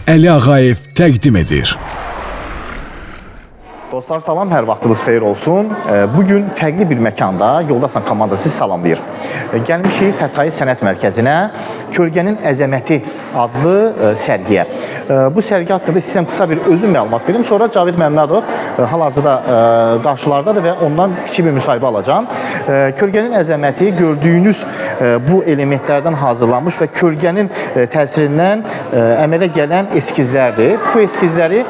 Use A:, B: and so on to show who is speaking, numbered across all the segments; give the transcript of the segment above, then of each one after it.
A: Əli Ağayev təqdim edir.
B: Dostlar salam, hər vaxtınız xeyir olsun. Bugün fərqli bir məkanda Yoldasan komandası sizi salamlayır. Gəlmişik Xətai Sənət Mərkəzinə Kölgənin Əzəməti adlı sərgiyə. Bu sərgi haqqında istəyirəm qısa bir özüm məlumat verim. Sonra Cavid Məmmədov hal-hazırda qarşılardadır və ondan kiçik bir müsahibə alacağım. Kölgənin Əzəməti gördüyünüz bu elementlərdən hazırlanmış və kölgənin təsirindən əmələ gələn eskizlərdir. Bu eskizləri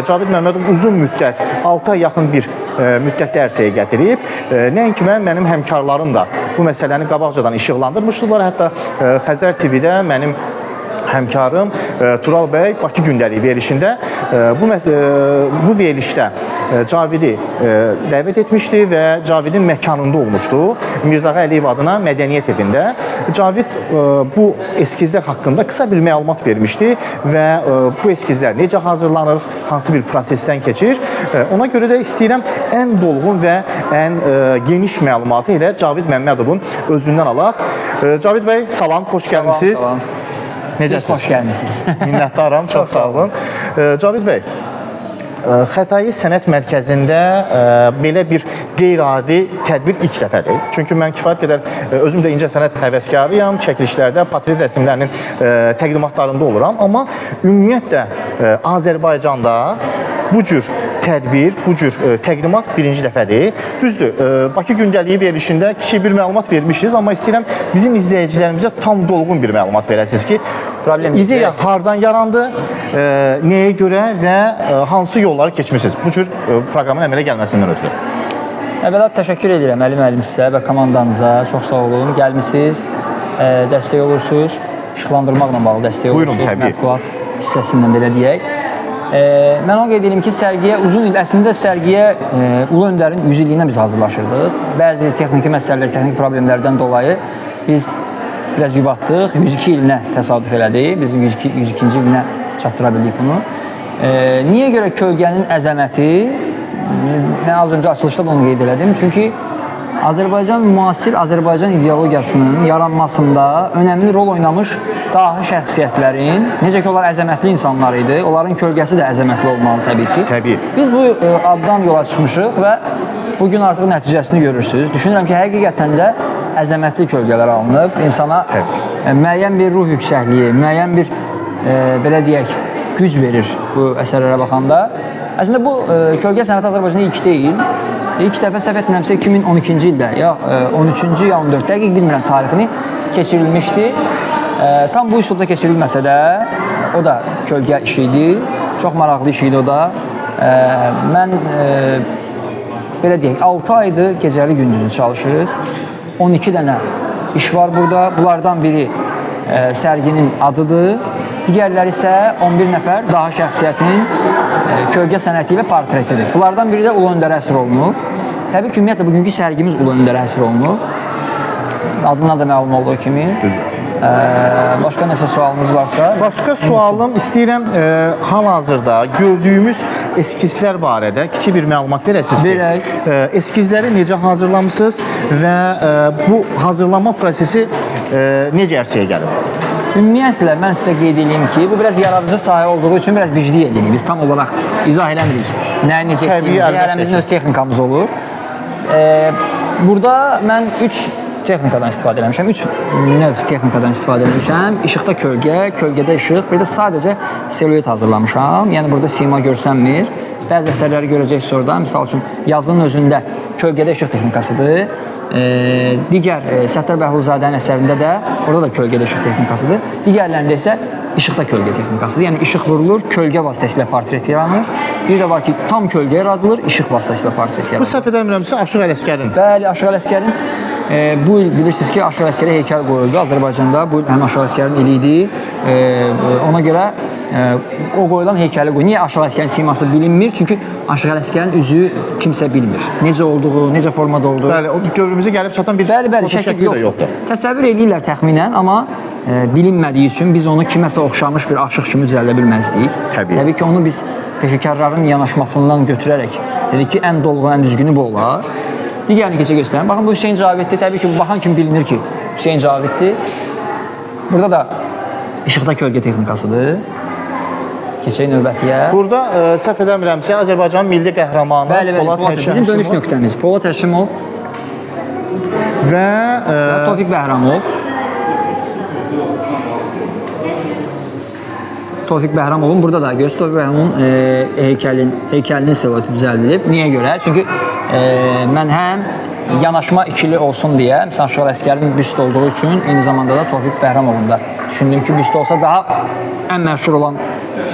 B: Cavid Məmmədov uzun müddət 6 ay yaxın bir müddətdə ərsəyə gətirib. Nəinki mənim həmkarlarım da bu məsələni qabaqcadan işıqlandırmışdılar. Hətta Xəzər TV-də mənim həmkarım Tural bəy Bakı gündəliyi verilişində bu verilişdə Cavidi dəvət etmişdi və Cavidin məkanında olmuşdu. Mirzağa Əliyev adına Mədəniyyət evində. Cavid bu eskizlər haqqında qısa bir məlumat vermişdi və bu eskizlər necə hazırlanır, hansı bir prosesdən keçir. Ona görə də istəyirəm ən dolğun və ən geniş məlumatı ilə Cavid Məmmədovun özündən alaq. Cavid bəy, salam, xoş gəlmisiniz.
C: Salam. Siz xoş gəlmişsiniz.
B: Minnətdaram, çox sağ olun. Cavid bəy, Xətai Sənət Mərkəzində belə bir qeyri-adi tədbir ilk dəfədir. Çünki mən kifayət qədər özüm də incəsənət həvəskarıyam, çəkilişlərdə, portret rəsmlərinin təqdimatlarında oluram. Amma ümumiyyətlə Azərbaycanda bu cür tədbir, bu cür təqdimat birinci dəfədir. Düzdür, Bakı gündəliyi verilişində kiçik bir məlumat vermişiz, amma istəyirəm bizim izləyicilərimizə tam dolğun bir məlumat verəsiniz ki, ideya hardan yarandı, nəyə görə və hansı yolları keçmişsiniz bu cür proqramın əmələ gəlməsindən ötürü.
C: Əvvəla təşəkkür edirəm Əli müəllim sizə və komandanıza. Çox sağ olun. Gəlmisiniz, dəstək olursunuz, işıqlandırmaqla bağlı dəstək olursunuz.
B: Buyurun, təbii.
C: Mətbuat hissəsindən belə deyək. Mən onu qeyd edim ki, sərgiyə uzun il, əslində sərgiyə Ulu Öndərin 100 illiyinə biz hazırlaşırdıq. Bəzi texniki məsələlər, texniki problemlərdən dolayı biz biraz yubatdıq. 102 ilinə təsadüf elədi. Biz 102-ci ilinə çatdıra bildik bunu. Niyə görə kölgənin əzəməti? Mən az öncə açılışda da onu qeyd elədim. Çünki müasir Azərbaycan ideologiyasının yaranmasında önəmli rol oynamış dahi şəxsiyyətlərin, necə ki, onlar əzəmətli insanlar idi, onların kölgəsi də əzəmətli olmalı təbii ki.
B: Təbii.
C: Biz bu addan yola çıxmışıq və bugün artıq nəticəsini görürsünüz. Düşünürəm ki, həqiqətən də əzəmətli kölgələr alınıb, insana müəyyən bir ruh yüksəkliyi, müəyyən bir, belə deyək, güc verir bu əsərlərə baxanda. Əslində, bu kölgə sənəti Azərbaycanda ilk deyil. İlk dəfə səhv etmirəmsə 2012-ci ildə, ya 13-cü ya 14-də, dəqiq bilmirəm tarixini, keçirilmişdi. Tam bu üsulda keçirilməsə də, o da kölgə işi idi. Çox maraqlı iş idi o da. Mən, belə deyək, 6 aydır gecəli gündüzü çalışır. 12 dənə iş var burada. Bunlardan biri sərginin adıdır. Digərləri isə 11 nəfər daha şəxsiyyətin kölgə sənəti ilə portretidir. Bunlardan biri də Ulu Öndərə həsr olunub. Təbii ki, ümumiyyətlə, bugünkü sərgimiz Ulu Öndərə həsr olunub. Adından da məlum olduğu kimi. Başqa nəsə sualınız varsa?
B: Başqa sualım, istəyirəm hal-hazırda gördüyümüz eskizlər barədə kiçik bir məlumat verəsiniz ki, eskizləri necə hazırlamışsınız və bu hazırlanma prosesi necə ərsəyə gəlib?
C: Ümumiyyətlə, mən sizə qeyd edeyim ki, bu biraz yaradıcı sahə olduğu üçün biraz biclik edirik. Biz tam olaraq izah eləmirik. Nəyə necə etdiyimizi, hərəmizin öz texnikamız olur. Burada mən 3 texnikadan istifadə eləmişəm. 3 növ texnikadan istifadə eləmişəm. İşıqda kölgə, kölgədə işıq, bir də sadəcə siluet hazırlamışam. Yəni, burada sima görsənmir. Bəzi əsərləri görəcəksiniz orada. Misal üçün, yazının özündə kölgədə işıq texnikasıdır. Digər Səttar Bəhluzadənin əsərində də orada da kölgədə işıq texnikasıdır. Digərlərində isə işıqda kölgə texnikasıdır. Yəni, işıq vurulur, kölgə vasitəsilə portret yaranır. Bir də var ki, tam kölgə yaradılır, işıq vasitəsilə portret yaranır.
B: Bu səhv edilmirəmsə Aşıq Ələsgərin.
C: Bəli, Aşıq Ələsgərin. Bu il bilirsiniz ki, Aşıq Ələsgərə heykəl qoyuldu Azərbaycanda. Bu il həm Aşıq Ələsgərin ili idi. Ona görə o qoyulan heykəli qoyuldu. Niyə Aşıq Ələsgərin siması bilinmir? Çünki Aşıq Ələsgərin üzü kimsə bilmir. Necə olduğu, necə formada olduğu.
B: Bəli, o görürümüzə gəlib çatan bir şəkli də yoxdur.
C: Təsəvvür edirlər təxminən, amma bilinmədiyi üçün biz onu kiməsə oxşamış bir aşıq kimi düzəldə bilməzdik. Təbii ki, onu biz peşəkarların yanaşmasından götürərək dedik ki, ən dolğun, ən düzgünü bu olar. Digərini keçə göstərim. Baxın, bu Hüseyin Caviddir. Təbii ki, bu baxan kimi bilinir ki, Hüseyin Caviddir. Burada da işıqda kölgə texnikasıdır. keçək növbətiyə.
B: Burada səhv eləmirəmsə Azərbaycanın milli qəhrəmanı
C: Bəli,
B: Polad
C: bizim dönüş
B: Həşimov
C: nöqtəmiz Polad Həşimov
B: və
C: Tofiq Bəhramov. Tofiq Bəhramovun burada da görürsünüz. Tofiq Bəhramovun heykəlinin silueti düzəldilib. Niyə görə? Çünki mən həm yanaşma ikili olsun deyə, məsələn, Aşıqlar Əsgərinin büst olduğu üçün, eyni zamanda da Tofiq Bəhramovun da düşündüm ki, büst olsa daha ən məşhur olan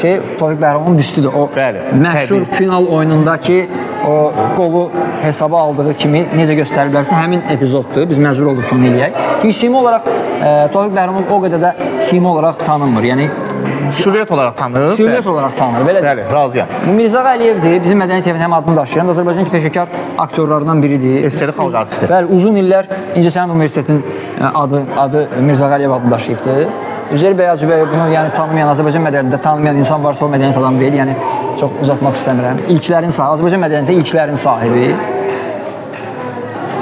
C: şey Tofiq Bəhramovun büstüdür. O
B: bəli,
C: məşhur final oyunundakı o qolu hesaba aldığı kimi necə göstəriblərsə, həmin epizoddur. Biz məcbur olduq ki, onu eləyək. Çünki sima olaraq Tofiq Bəhramov o qədər də sima olaraq tanınmır. Yəni
B: silüet olaraq tanınır.
C: silüet olaraq tanınır. Belə
B: Bəli, razıyam.
C: Bu Mirzə Əliyevdir. Bizim Mədəniyyət evinin həm adını daşıyan, Azərbaycanın peşəkar aktyorlarından biridir.
B: Eseri xalq artisti.
C: Bəli, uzun illər İncəsənət Universitetinin adı Mirzə Əliyev adını daşıyıbdır. Üzeyir bəy Hacıbəyov bunu yəni tanımayan, Azərbaycan mədəniyyətində tanımayan insan varsa o mədəniyyət adamı deyil. Yəni çox uzatmaq istəmirəm. İlklərin sahibi, Azərbaycan mədəniyyətində ilklərin sahibi.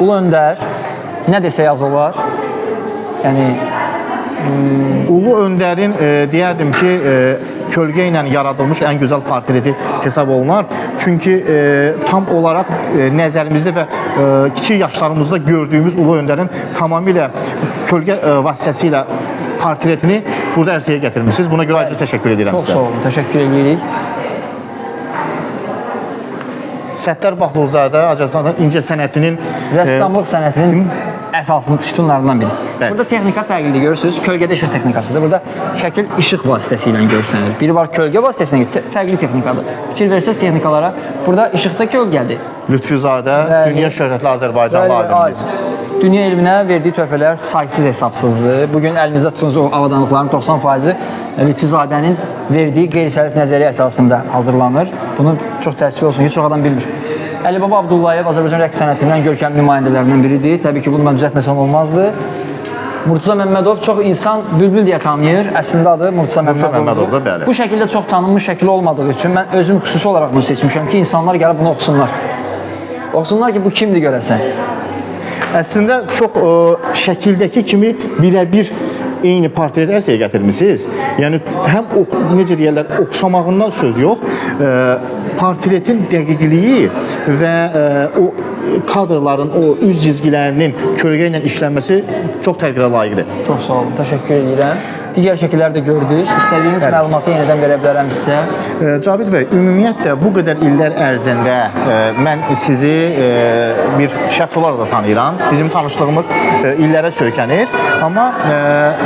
C: Ulu Öndər nə desək az olar. Yəni
B: Ulu Öndərin deyərdim ki, kölgə ilə yaradılmış ən gözəl portreti hesab olunar. Çünki tam olaraq nəzərimizdə və kiçik yaşlarımızda gördüyümüz Ulu Öndərin tamamilə kölgə vasitəsilə portretini burada ərsəyə gətirmişsiniz. Buna görə ayrıca təşəkkür edirəm
C: çox
B: sizə.
C: sağ olun, təşəkkür edirik.
B: Səttar Baxlızadə Azərbaycan incəsənətinin
C: Rəssamlıq sənətinin əsaslı sütunlarından biri.
B: Bəli.
C: Burada texnika fərqlidir, görürsünüz. Kölgədə işıq texnikasıdır. Burada şəkil işıq vasitəsilə görsənir. Biri var kölgə vasitəsilə, fərqli texnikadır. Fikir versəz texnikalara, burada işıqda kölgədir.
B: Lütfüzadə,
C: Bəli.
B: dünya şöhrətli Azərbaycanlı alimimiz.
C: Dünya elminə verdiyi töhfələr saysız hesabsızdır. Bugün əlinizdə tutunuz o avadanlıqların 90%-i Lütfuzadənin verdiyi qeyri-səlis nəzəriyyə əsasında hazırlanır. Bunu çox təəssüf olsun ki, çox adam bilmir. Əli Baba Abdullayev Azərbaycan rəqs sənətinin görkəmli nümayəndələrindən biridir. Təbii ki, bunu mən düzəltməsəm olmazdı. Murtuza Məmmədov çox insan Bülbül deyə tanıyır. Əslində adı Murtuza Məmmədovdur.
B: Bəli.
C: Bu şəkildə çox tanınmış şəkil olmadığı üçün mən özüm xüsusi olaraq bunu seçmişəm ki, insanlar gəlib bunu oxusunlar. Oxusunlar ki, bu kimdir görəsən?
B: Əslində çox şəkildəki kimi birə-bir eyni portret ərsəyə gətirmisiniz. Yəni həm necə deyirlər, oxşamağından söz yox, portretin dəqiqliyi və o kadrların, o üz cizgilərinin kölgə ilə işlənməsi çox təqdirə layiqdir.
C: Çox sağ olun, təşəkkür edirəm. Digər şəkilləri də gördünüz. İstədiyiniz məlumatı yenidən verə bilərəm sizə.
B: Cavid bəy, ümumiyyətlə bu qədər illər ərzində mən sizi bir şəxs olaraq da tanıyıram. Bizim tanışlığımız illərə söykənir. Amma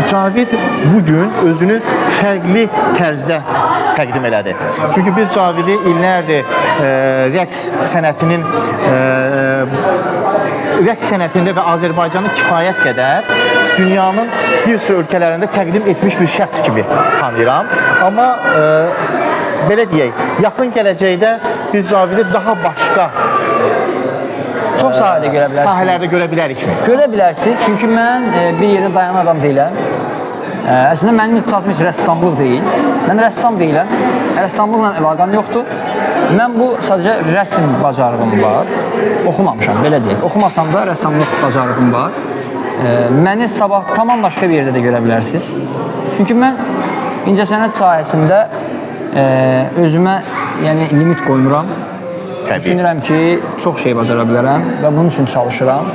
B: Cavid bugün özünü fərqli tərzdə təqdim elədi. Çünki biz Cavidi illərdir rəqs sənətində və Azərbaycanın kifayət qədər dünyanın bir sıra ölkələrində təqdim etmiş bir şəxs kimi tanıyıram. Amma belə deyək, yaxın gələcəkdə biz Cavidi daha başqa
C: Çox sahədə görə bilərsiniz.
B: Sahələrdə görə bilərikmi?
C: Görə bilərsiniz, çünki mən bir yerdə dayanan adam deyiləm. Əslində mənim ixtisasım heç rəssamlıq deyil. Mən rəssam deyiləm. Rəssamlıqla əlaqəm yoxdur. Mən bu sadəcə rəsm bacarığım var. Oxumamışam, belə deyək. Oxumasam da rəssamlıq bacarığım var. Məni sabah tamam başqa bir yerdə də görə bilərsiniz. Çünki mən incəsənət sahəsində özümə limit qoymuram. Düşünürəm ki, çox şey bacara bilərəm və bunun üçün çalışıram.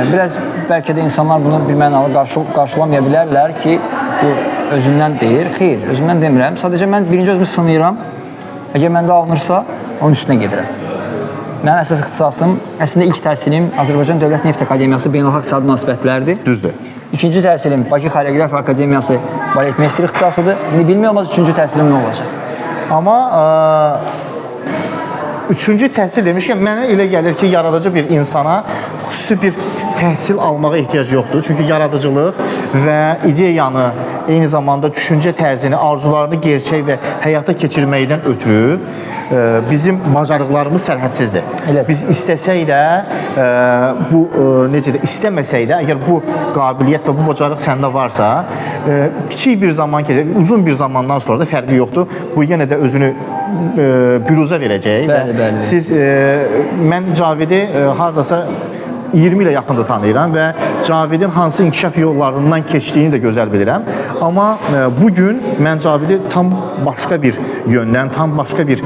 C: Biraz bəlkə də insanlar bunu bir mənalı qarşılamaya bilərlər ki, bu özümdən deyir. Xeyr, özümdən demirəm. Sadəcə mən birinci özümü sınayıram. Əgər məndə alınırsa, onun üstünə gedirəm. Mənim əsas ixtisasım, əslində ilk təhsilim Azərbaycan Dövlət Neft Akademiyası Beynəlxalq İqtisadi Münasibətlərdir.
B: Düzdür.
C: İkinci təhsilim Bakı Xoreografiya Akademiyası Balet Mestri ixtisasıdır. İndi bilmək olmaz üçüncü təhsilim nə olacaq.
B: Amma üçüncü təhsil demişkən, mənə elə gəlir ki, yaradıcı bir insana xüsusi bir təhsil almağa ehtiyac yoxdur. Çünki yaradıcılıq və ideyanı, eyni zamanda düşüncə tərzini, arzularını gerçək və həyata keçirməkdən ötürü bizim bacarıqlarımız sərhədsizdir. Biz istəsək də, istəməsək də, əgər bu qabiliyyət və bu bacarıq səndə varsa, kiçik bir zaman keçir, uzun bir zamandan sonra da fərqi yoxdur. Bu yenə də özünü büruzə verəcək.
C: Bəli.
B: Siz, mən Cavidi hardasa 20 ilə yaxındır tanıyıram və Cavidin hansı inkişaf yollarından keçdiyini də gözəl bilirəm. Amma bugün mən Cavidi tam başqa bir yöndən, tam başqa bir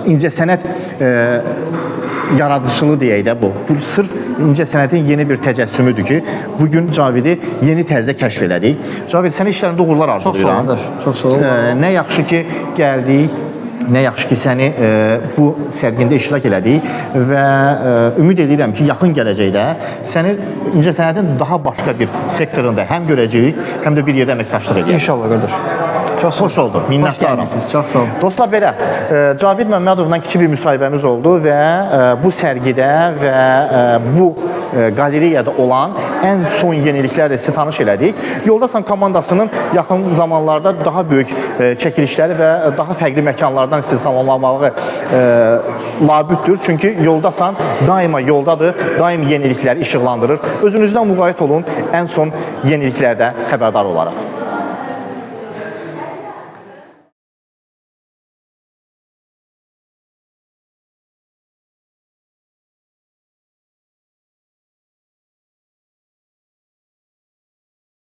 B: incəsənət yaradıcılığı deyək də bu. Bu sırf incəsənətin yeni bir təcəssümüdür ki, bugün Cavidi yeni tərzdə kəşf elədik. Cavid, sənə işlərində uğurlar arzulayıram.
C: Çox sağ ol.
B: Nə yaxşı ki, gəldik. Nə yaxşı ki, səni bu sərgində iştirak elədik və ümid edirəm ki, yaxın gələcəkdə səni incəsənətin daha başqa bir sektorunda həm görəcəyik, həm də bir yerdə əməkdaşlıq edəcəyik.
C: İnşallah qardaş.
B: Çox xoş oldu. Minnətdaram.
C: Çox sağ ol.
B: Dostlar, belə Cavid Məmmədovla kiçik bir müsahibəmiz oldu və bu sərgidə və bu qalereyada olan ən son yeniliklərlə sizi tanış elədik. Yoldasan komandasının yaxın zamanlarda daha böyük çəkilişləri və daha fərqli məkanlardan sizi salamlamağı labüddür. Çünki Yoldasan daima yoldadır, daim yenilikləri işıqlandırır. Özünüzdən müğayət olun, ən son yeniliklərdə xəbərdar olaraq.